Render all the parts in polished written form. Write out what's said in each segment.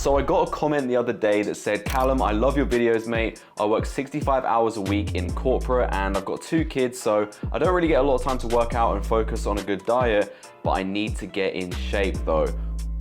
So I got a comment the other day that said, Callum, I love your videos, mate. I work 65 hours a week in corporate and I've got 2 kids, so I don't really get a lot of time to work out and focus on a good diet, but I need to get in shape though.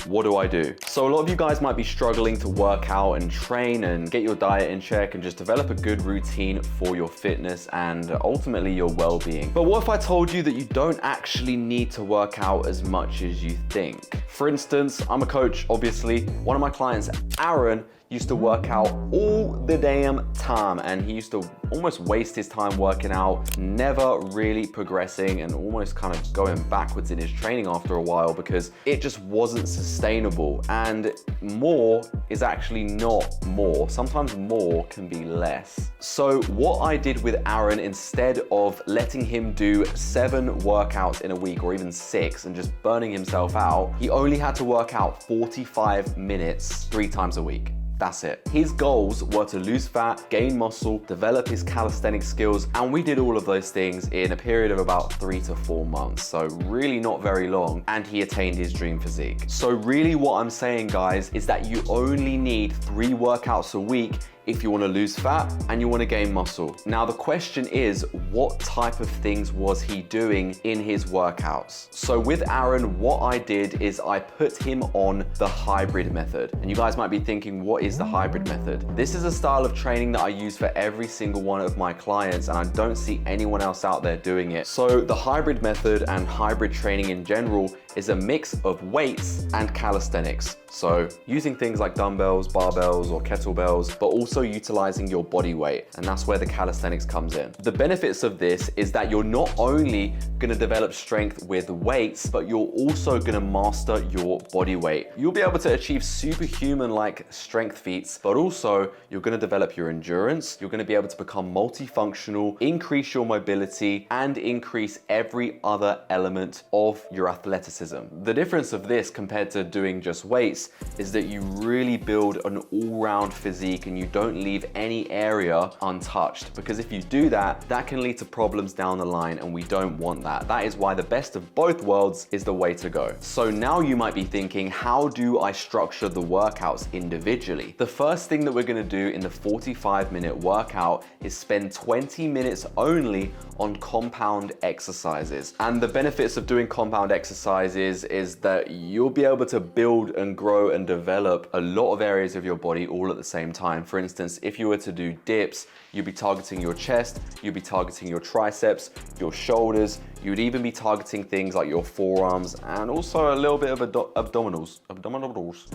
What do I do? So a lot of you guys might be struggling to work out and train and get your diet in check and just develop a good routine for your fitness and ultimately your well-being. But what if I told you that you don't actually need to work out as much as you think? For instance, I'm a coach, obviously. One of my clients, Aaron, used to work out all the damn time, and he used to almost waste his time working out, never really progressing and almost kind of going backwards in his training after a while because it just wasn't sustainable. And more is actually not more. Sometimes more can be less. So what I did with Aaron, instead of letting him do 7 workouts in a week or even 6 and just burning himself out, he only had to work out 45 minutes 3 times a week. That's it. His goals were to lose fat, gain muscle, develop his calisthenic skills, and we did all of those things in a period of about 3 to 4 months, so really not very long, and he attained his dream physique. So really what I'm saying, guys, is that you only need 3 workouts a week if you want to lose fat and you want to gain muscle. Now the question is, what type of things was he doing in his workouts? So with Aaron, what I did is I put him on the hybrid method. And you guys might be thinking, what is the hybrid method? This is a style of training that I use for every single one of my clients, and I don't see anyone else out there doing it. So the hybrid method and hybrid training in general is a mix of weights and calisthenics. So using things like dumbbells, barbells, or kettlebells, but also utilizing your body weight. And that's where the calisthenics comes in. The benefits of this is that you're not only gonna develop strength with weights, but you're also gonna master your body weight. You'll be able to achieve superhuman-like strength feats, but also you're gonna develop your endurance, you're gonna be able to become multifunctional, increase your mobility, and increase every other element of your athleticism. The difference of this compared to doing just weights is that you really build an all-round physique and you don't leave any area untouched, because if you do that, that can lead to problems down the line, and we don't want that. That is why the best of both worlds is the way to go. So now you might be thinking, how do I structure the workouts individually? The first thing that we're gonna do in the 45-minute workout is spend 20 minutes only on compound exercises. And the benefits of doing compound exercises is that you'll be able to build and grow and develop a lot of areas of your body all at the same time. For instance, if you were to do dips, you'd be targeting your chest, you'd be targeting your triceps, your shoulders, you'd even be targeting things like your forearms and also a little bit of abdominals.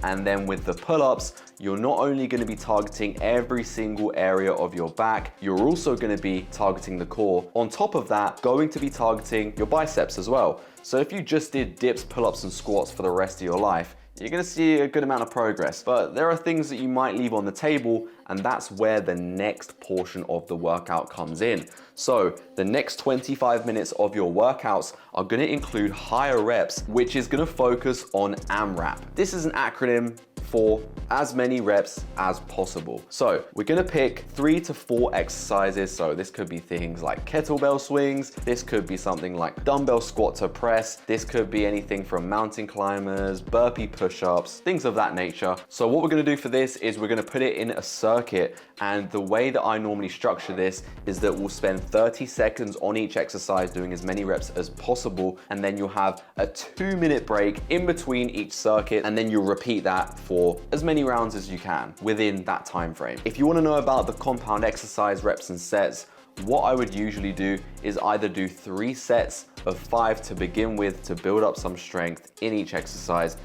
And then with the pull-ups, you're not only gonna be targeting every single area of your back, you're also gonna be targeting the core. On top of that, going to be targeting your biceps as well. So if you just did dips, pull-ups, and squats for the rest of your life, you're gonna see a good amount of progress. But there are things that you might leave on the table, and that's where the next portion of the workout comes in. So the next 25 minutes of your workouts are gonna include higher reps, which is gonna focus on AMRAP. This is an acronym for as many reps as possible. So we're gonna pick 3 to 4 exercises. So this could be things like kettlebell swings. This could be something like dumbbell squat to press. This could be anything from mountain climbers, burpee push-ups, things of that nature. So what we're gonna do for this is we're gonna put it in a circuit. And the way that I normally structure this is that we'll spend 30 seconds on each exercise doing as many reps as possible. And then you'll have a 2-minute break in between each circuit. And then you'll repeat that for as many rounds as you can within that time frame. If you want to know about the compound exercise reps and sets, what I would usually do is either do 3 sets of 5 to begin with to build up some strength in each exercise,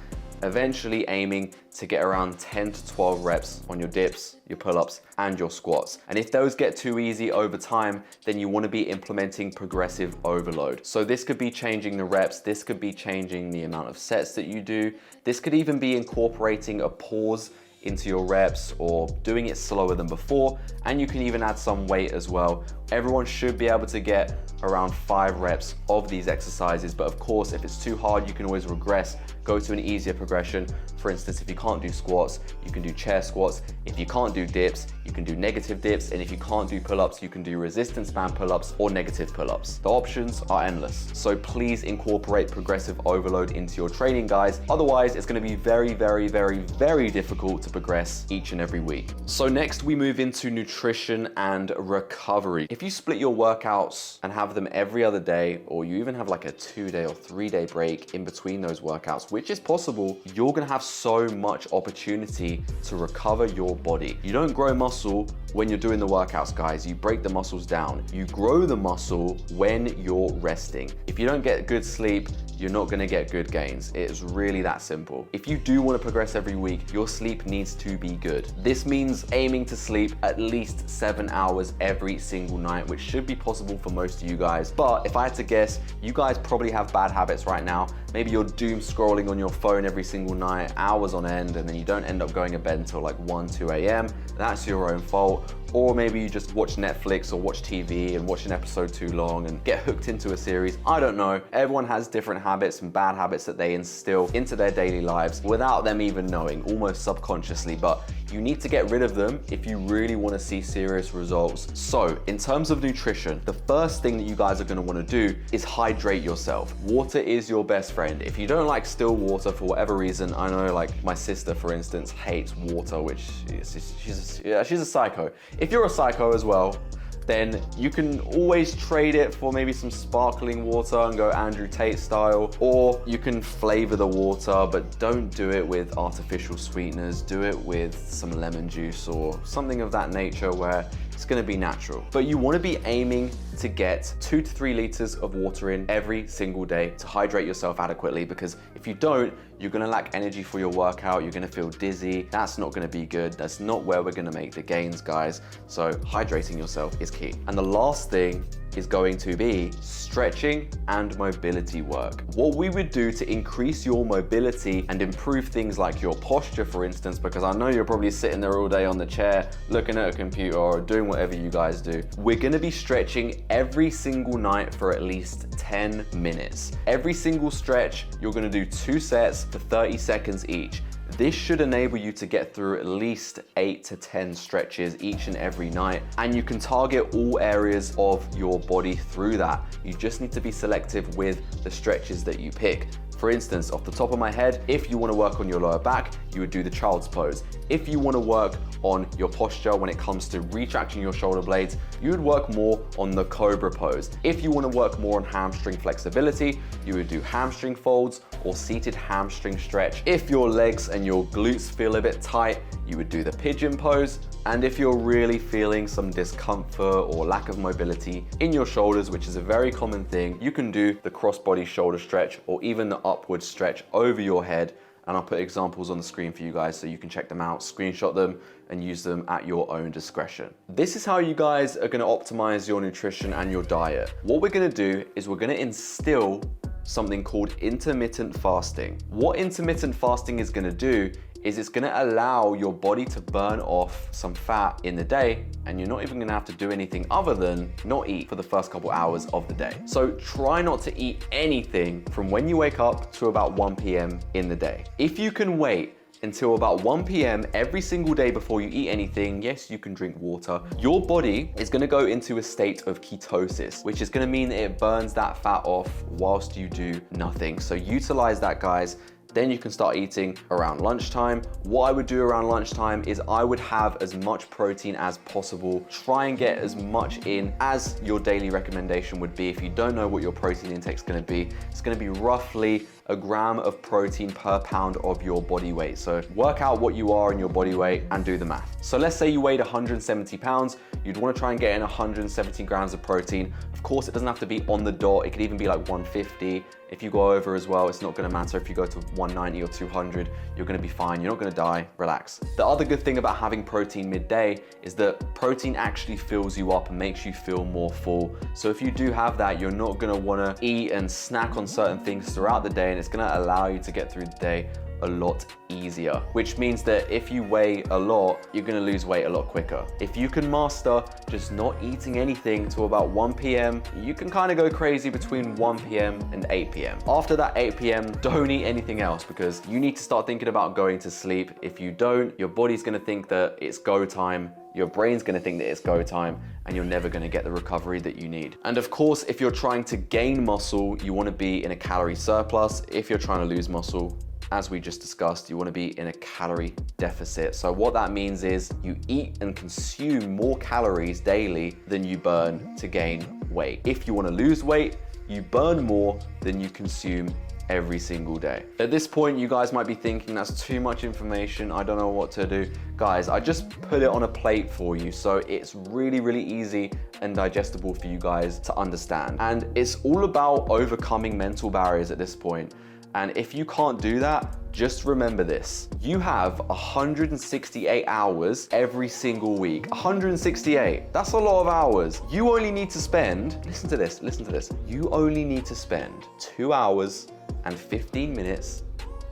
eventually aiming to get around 10 to 12 reps on your dips, your pull-ups, and your squats. And if those get too easy over time, then you want to be implementing progressive overload. So this could be changing the reps, this could be changing the amount of sets that you do, this could even be incorporating a pause into your reps or doing it slower than before, and you can even add some weight as well. Everyone should be able to get around 5 reps of these exercises, but of course if it's too hard you can always regress, go to an easier progression. For instance, if you can't do squats, you can do chair squats. If you can't do dips, you can do negative dips. And if you can't do pull-ups, you can do resistance band pull-ups or negative pull-ups. The options are endless. So please incorporate progressive overload into your training, guys. Otherwise, it's gonna be very, very, very, very difficult to progress each and every week. So next we move into nutrition and recovery. If you split your workouts and have them every other day, or you even have like a 2-day or 3-day break in between those workouts, which is possible, you're gonna have so much opportunity to recover your body. You don't grow muscle when you're doing the workouts, guys. You break the muscles down. You grow the muscle when you're resting. If you don't get good sleep, you're not gonna get good gains. It's really that simple. If you do wanna progress every week, your sleep needs to be good. This means aiming to sleep at least 7 hours every single night, which should be possible for most of you guys. But if I had to guess, you guys probably have bad habits right now. Maybe you're doom scrolling on your phone every single night, hours on end, and then you don't end up going to bed until like 1, 2 a.m. That's your own fault. Or maybe you just watch Netflix or watch TV and watch an episode too long and get hooked into a series. I don't know. Everyone has different habits and bad habits that they instill into their daily lives without them even knowing, almost subconsciously. But you need to get rid of them if you really want to see serious results. So in terms of nutrition, the first thing that you guys are going to want to do is hydrate yourself. Water is your best friend. If you don't like still water for whatever reason, I know like my sister, for instance, hates water, which she's a psycho. If you're a psycho as well, then you can always trade it for maybe some sparkling water and go Andrew Tate style, or you can flavor the water, but don't do it with artificial sweeteners. Do it with some lemon juice or something of that nature where it's gonna be natural. But you wanna be aiming to get 2 to 3 liters of water in every single day to hydrate yourself adequately, because if you don't, you're gonna lack energy for your workout, you're gonna feel dizzy. That's not gonna be good. That's not where we're gonna make the gains, guys. So hydrating yourself is key. And the last thing is going to be stretching and mobility work. What we would do to increase your mobility and improve things like your posture, for instance, because I know you're probably sitting there all day on the chair, looking at a computer or doing whatever you guys do. We're gonna be stretching every single night for at least 10 minutes. Every single stretch, you're gonna do 2 sets for 30 seconds each. This should enable you to get through at least 8 to 10 stretches each and every night, and you can target all areas of your body through that. You just need to be selective with the stretches that you pick. For instance, off the top of my head, if you want to work on your lower back, you would do the child's pose. If you want to work on your posture when it comes to retracting your shoulder blades, you would work more on the cobra pose. If you want to work more on hamstring flexibility, you would do hamstring folds or seated hamstring stretch. If your legs and your glutes feel a bit tight, you would do the pigeon pose. And if you're really feeling some discomfort or lack of mobility in your shoulders, which is a very common thing, you can do the crossbody shoulder stretch or even the upward stretch over your head. And I'll put examples on the screen for you guys so you can check them out, screenshot them, and use them at your own discretion. This is how you guys are gonna optimize your nutrition and your diet. What we're gonna do is we're gonna instill something called intermittent fasting. What intermittent fasting is gonna do is it's gonna allow your body to burn off some fat in the day, and you're not even gonna have to do anything other than not eat for the first couple hours of the day. So try not to eat anything from when you wake up to about 1 p.m. in the day. If you can wait until about 1 p.m. every single day before you eat anything, yes, you can drink water, your body is gonna go into a state of ketosis, which is gonna mean that it burns that fat off whilst you do nothing. So utilize that, guys. Then you can start eating around lunchtime. What I would do around lunchtime is I would have as much protein as possible. Try and get as much in as your daily recommendation would be. If you don't know what your protein intake is gonna be, it's gonna be roughly 1 gram of protein per pound of your body weight. So work out what you are in your body weight and do the math. So let's say you weighed 170 pounds, you'd wanna try and get in 170 grams of protein. Of course, it doesn't have to be on the dot. It could even be like 150. If you go over as well, it's not gonna matter. If you go to 190 or 200, you're gonna be fine. You're not gonna die, relax. The other good thing about having protein midday is that protein actually fills you up and makes you feel more full. So if you do have that, you're not gonna wanna eat and snack on certain things throughout the day, and it's gonna allow you to get through the day a lot easier, which means that if you weigh a lot, you're gonna lose weight a lot quicker. If you can master just not eating anything till about 1 p.m., you can kind of go crazy between 1 p.m. and 8 p.m. After that 8 p.m., don't eat anything else because you need to start thinking about going to sleep. If you don't, your body's gonna think that it's go time, your brain's gonna think that it's go time, and you're never gonna get the recovery that you need. And of course, if you're trying to gain muscle, you wanna be in a calorie surplus. If you're trying to lose muscle, as we just discussed, you wanna be in a calorie deficit. So what that means is you eat and consume more calories daily than you burn to gain weight. If you wanna lose weight, you burn more than you consume every single day. At this point, you guys might be thinking that's too much information, I don't know what to do. Guys, I just put it on a plate for you, so it's really, really easy and digestible for you guys to understand. And it's all about overcoming mental barriers at this point. And if you can't do that, just remember this. You have 168 hours every single week. 168, that's a lot of hours. You only need to spend, listen to this, you only need to spend 2 hours and 15 minutes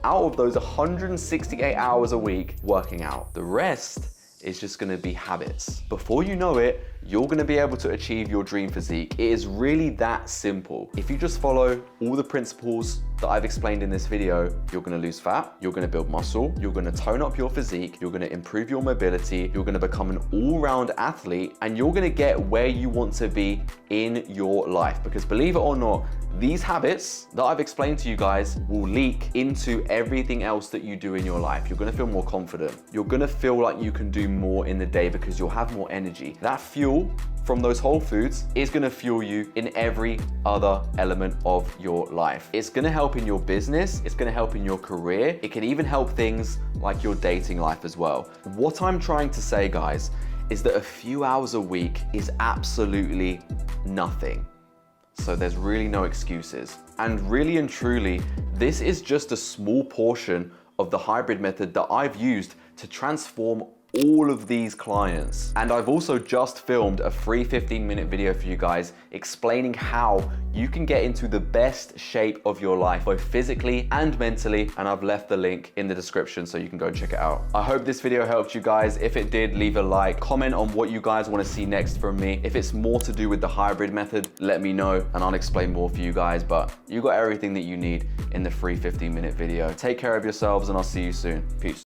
out of those 168 hours a week working out. The rest is just gonna be habits. Before you know it, you're gonna be able to achieve your dream physique. It is really that simple. If you just follow all the principles that I've explained in this video, you're gonna lose fat, you're gonna build muscle, you're gonna tone up your physique, you're gonna improve your mobility, you're gonna become an all-round athlete, and you're gonna get where you want to be in your life. Because believe it or not, these habits that I've explained to you guys will leak into everything else that you do in your life. You're gonna feel more confident. You're gonna feel like you can do more in the day because you'll have more energy. That fuel from those whole foods is gonna fuel you in every other element of your life. It's gonna help in your business, it's gonna help in your career, it can even help things like your dating life as well. What I'm trying to say, guys, is that a few hours a week is absolutely nothing. So there's really no excuses. And really and truly, this is just a small portion of the hybrid method that I've used to transform all of these clients. And I've also just filmed a free 15-minute video for you guys explaining how you can get into the best shape of your life, both physically and mentally, and I've left the link in the description so you can go check it out. I hope this video helped you guys. If it did, leave a like, comment on what you guys want to see next from me. If it's more to do with the hybrid method, let me know and I'll explain more for you guys, but you got everything that you need in the free 15-minute video. Take care of yourselves and I'll see you soon. Peace.